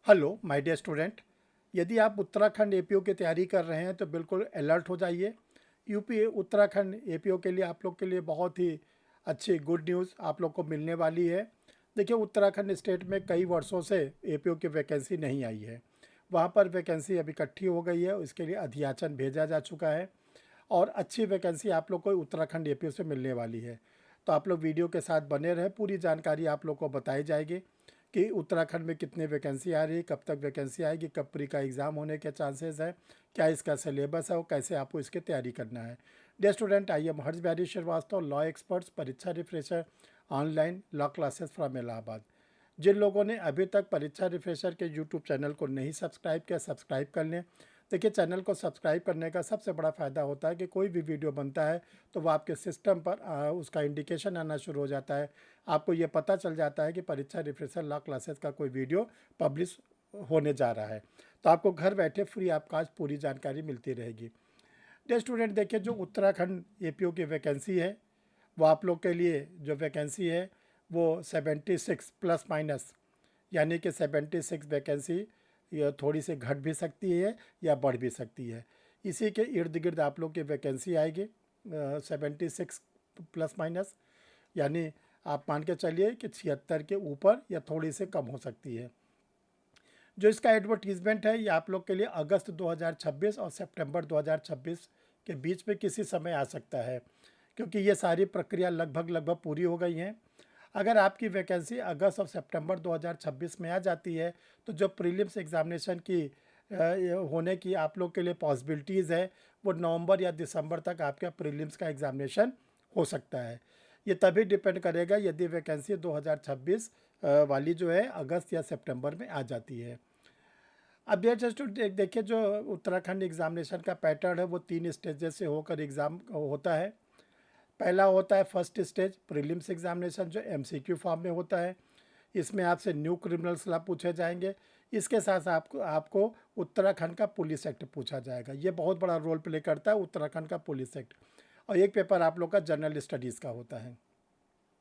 Hello my dear student. यदि आप Uttarakhand APO की तैयारी कर रहे हैं तो बिल्कुल अलर्ट हो जाइए। यूपी उत्तराखंड एपीओ के लिए आप लोग के लिए बहुत ही अच्छी गुड न्यूज़ आप लोग को मिलने वाली है। देखिए, उत्तराखंड स्टेट में कई वर्षों से एपीओ की वैकेंसी नहीं आई है। वहाँ पर वैकेंसी अब इकट्ठी हो गई है, इसके लिए अधियाचन भेजा जा चुका है और अच्छी वैकेंसी आप लोग को उत्तराखंड एपीओ से मिलने वाली है। तो आप लोग वीडियो के साथ बने रहें, पूरी जानकारी आप लोग को बताई जाएगी कि उत्तराखंड में कितनी वैकेंसी आ रही है, कब तक वैकेंसी आएगी, कब प्री का एग्ज़ाम होने के चांसेस है, क्या इसका सिलेबस है और कैसे आपको इसकी तैयारी करना है। Dear student, I am Harsh Bihari Srivastava, law experts, परीक्षा refresher, online law classes from Allahabad. जिन लोगों ने अभी तक परीक्षा रिफ्रेशर के यूट्यूब चैनल को नहीं सब्सक्राइब किया, सब्सक्राइब कर लें। देखिए, चैनल को सब्सक्राइब करने का सबसे बड़ा फ़ायदा होता है कि कोई भी वीडियो बनता है तो वो आपके सिस्टम पर उसका इंडिकेशन आना शुरू हो जाता है। आपको ये पता चल जाता है कि परीक्षा रिफ्रेशर लॉ क्लासेस का कोई वीडियो पब्लिश होने जा रहा है। तो आपको घर बैठे फ्री आपका पूरी जानकारी मिलती रहेगी। डियर स्टूडेंट, देखिए, जो उत्तराखंड एपीओ की वैकेंसी है वो आप लोग के लिए जो वैकेंसी है वो 76 प्लस माइनस, यानी कि 76 वैकेंसी ये थोड़ी सी घट भी सकती है या बढ़ भी सकती है। इसी के इर्द गिर्द आप लोग की वैकेंसी आएगी 76 प्लस माइनस, यानी आप मान के चलिए कि 76 के ऊपर या थोड़ी से कम हो सकती है। जो इसका एडवर्टीज़मेंट है ये आप लोग के लिए अगस्त 2026 और सितंबर 2026 के बीच में किसी समय आ सकता है, क्योंकि ये सारी प्रक्रिया लगभग पूरी हो गई हैं। अगर आपकी वैकेंसी अगस्त और सितंबर 2026 में आ जाती है तो जो प्रीलिम्स एग्जामिनेशन की होने की आप लोग के लिए पॉसिबिलिटीज़ है वो नवंबर या दिसंबर तक आपका प्रीलिम्स का एग्जामिनेशन हो सकता है। ये तभी डिपेंड करेगा यदि वैकेंसी 2026 वाली जो है अगस्त या सितंबर में आ जाती है। अब ये जस्ट देखिए, जो उत्तराखंड एग्जामिनेशन का पैटर्न है वो 3 स्टेजेस से होकर एग्ज़ाम होता है। पहला होता है फर्स्ट स्टेज प्रीलिम्स एग्जामिनेशन, जो एमसीक्यू फॉर्म में होता है। इसमें आपसे न्यू क्रिमिनल्स लॉ पूछे जाएंगे। इसके साथ आपको उत्तराखंड का पुलिस एक्ट पूछा जाएगा। ये बहुत बड़ा रोल प्ले करता है उत्तराखंड का पुलिस एक्ट। और एक पेपर आप लोग का जनरल स्टडीज़ का होता है।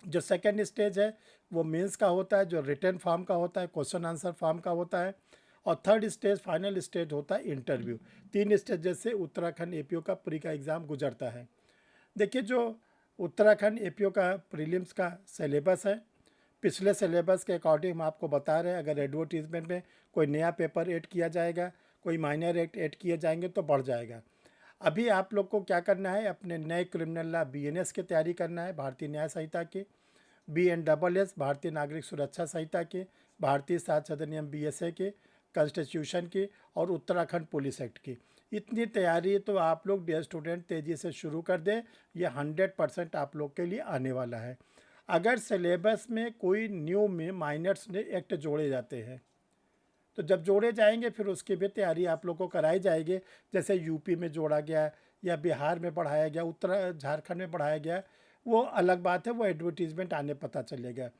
जो सेकेंड स्टेज है वो मेंस का होता है, जो रिटन फॉर्म का होता है, क्वेश्चन आंसर फॉर्म का होता है। और थर्ड स्टेज फाइनल स्टेज होता है इंटरव्यू। 3 स्टेजेस से उत्तराखंड एपीओ का प्री का एग्ज़ाम गुजरता है। देखिए, जो उत्तराखंड एपीओ का प्रीलिम्स का सिलेबस है, पिछले सिलेबस के अकॉर्डिंग हम आपको बता रहे हैं। अगर एडवर्टीजमेंट में कोई नया पेपर ऐड किया जाएगा, कोई माइनर एक्ट ऐड किए जाएंगे तो बढ़ जाएगा। अभी आप लोग को क्या करना है, अपने नए क्रिमिनल लॉ बीएनएस की तैयारी करना है, भारतीय न्याय संहिता की, बीएनडबलएस भारतीय नागरिक सुरक्षा संहिता की, भारतीय साक्ष्य अधिनियम बीएसए की, कॉन्स्टिट्यूशन की और उत्तराखंड पुलिस एक्ट की। इतनी तैयारी तो आप लोग डियर स्टूडेंट तेज़ी से शुरू कर दें। ये 100% आप लोग के लिए आने वाला है। अगर सिलेबस में कोई न्यू में माइनर्स ने एक्ट जोड़े जाते हैं तो जब जोड़े जाएंगे फिर उसकी भी तैयारी आप लोग को कराई जाएगी। जैसे यूपी में जोड़ा गया या बिहार में बढ़ाया गया, उत्तर झारखंड में बढ़ाया गया, वो अलग बात है, वो एडवर्टीजमेंट आने पता चलेगा।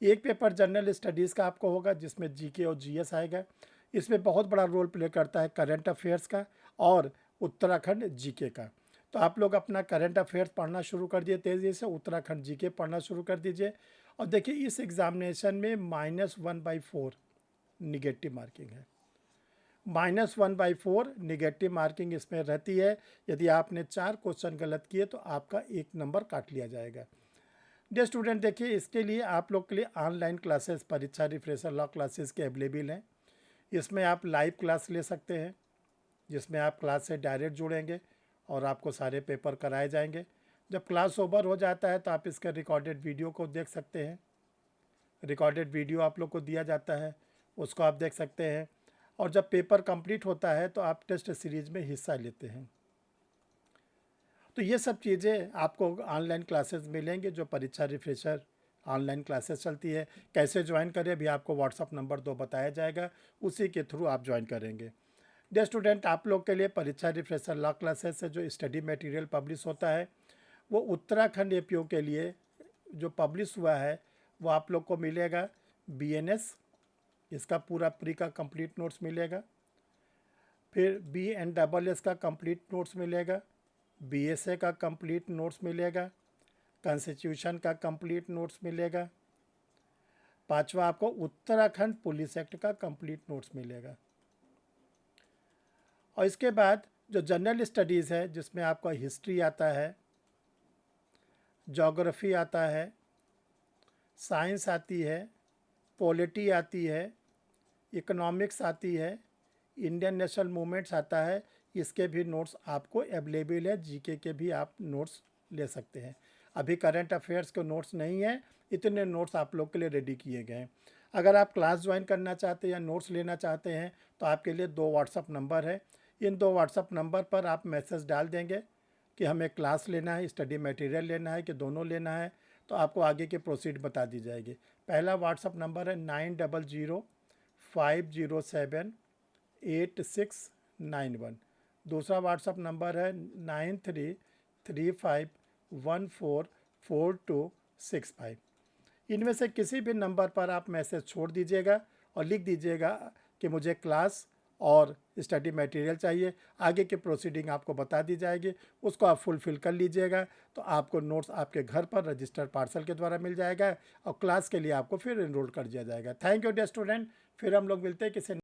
एक पेपर जनरल स्टडीज़ का आपको होगा जिसमें जीके और जीएस आएगा। इसमें बहुत बड़ा रोल प्ले करता है करंट अफेयर्स का और उत्तराखंड जीके का। तो आप लोग अपना करंट अफेयर्स पढ़ना शुरू कर दिए तेज़ी से, उत्तराखंड जीके पढ़ना शुरू कर दीजिए। और देखिए, इस एग्ज़ामिनेशन में -1/4 निगेटिव मार्किंग है। -1/4 निगेटिव मार्किंग इसमें रहती है। यदि आपने 4 क्वेश्चन गलत किए तो आपका 1 नंबर काट लिया जाएगा। डियर स्टूडेंट, देखिए, इसके लिए आप लोग के लिए ऑनलाइन क्लासेस परीक्षा रिफ्रेशर लॉ क्लासेस के अवेलेबल हैं। इसमें आप लाइव क्लास ले सकते हैं, जिसमें आप क्लास से डायरेक्ट जुड़ेंगे और आपको सारे पेपर कराए जाएंगे। जब क्लास ओवर हो जाता है तो आप इसका रिकॉर्डेड वीडियो को देख सकते हैं। रिकॉर्डेड वीडियो आप लोग को दिया जाता है, उसको आप देख सकते हैं। और जब पेपर कंप्लीट होता है तो आप टेस्ट सीरीज में हिस्सा लेते हैं। तो ये सब चीज़ें आपको ऑनलाइन क्लासेस मिलेंगे। जो परीक्षा रिफ्रेशर ऑनलाइन क्लासेस चलती है, कैसे ज्वाइन करें अभी आपको व्हाट्सअप नंबर 2 बताया जाएगा, उसी के थ्रू आप ज्वाइन करेंगे। डियर स्टूडेंट, आप लोग के लिए परीक्षा रिफ्रेशर लॉ क्लासेस से जो स्टडी मटेरियल पब्लिश होता है वो उत्तराखंड एपीओ के लिए जो पब्लिश हुआ है वो आप लोग को मिलेगा। बीएनएस, इसका पूरा प्री का कंप्लीट नोट्स मिलेगा। फिर बीएनडबलएस का कंप्लीट नोट्स मिलेगा, बीएसए का कंप्लीट नोट्स मिलेगा, कॉन्स्टिट्यूशन का कंप्लीट नोट्स मिलेगा, 5वां आपको उत्तराखंड पुलिस एक्ट का कंप्लीट नोट्स मिलेगा। और इसके बाद जो जनरल स्टडीज़ है, जिसमें आपका हिस्ट्री आता है, ज्योग्राफी आता है, साइंस आती है, पॉलिटी आती है, इकोनॉमिक्स आती है, इंडियन नेशनल मूवमेंट्स आता है। इसके भी नोट्स आपको अवेलेबल है। जीके के भी आप नोट्स ले सकते हैं। अभी करंट अफेयर्स के नोट्स नहीं है, इतने नोट्स आप लोग के लिए रेडी किए गए हैं। अगर आप क्लास ज्वाइन करना चाहते हैं या नोट्स लेना चाहते हैं तो आपके लिए 2 व्हाट्सअप नंबर है। इन 2 व्हाट्सअप नंबर पर आप मैसेज डाल देंगे कि हमें क्लास लेना है, स्टडी मटेरियल लेना है कि दोनों लेना है, तो आपको आगे की प्रोसीड बता दी जाएगी। पहला व्हाट्सअप नंबर है 9005078691। दूसरा व्हाट्सअप नंबर है 9335144265। इनमें से किसी भी नंबर पर आप मैसेज छोड़ दीजिएगा और लिख दीजिएगा कि मुझे क्लास और स्टडी मटेरियल चाहिए। आगे की प्रोसीडिंग आपको बता दी जाएगी, उसको आप फुलफ़िल कर लीजिएगा तो आपको नोट्स आपके घर पर रजिस्टर्ड पार्सल के द्वारा मिल जाएगा और क्लास के लिए आपको फिर एनरोल कर दिया जाएगा। Thank you dear student. फिर हम लोग मिलते हैं किसी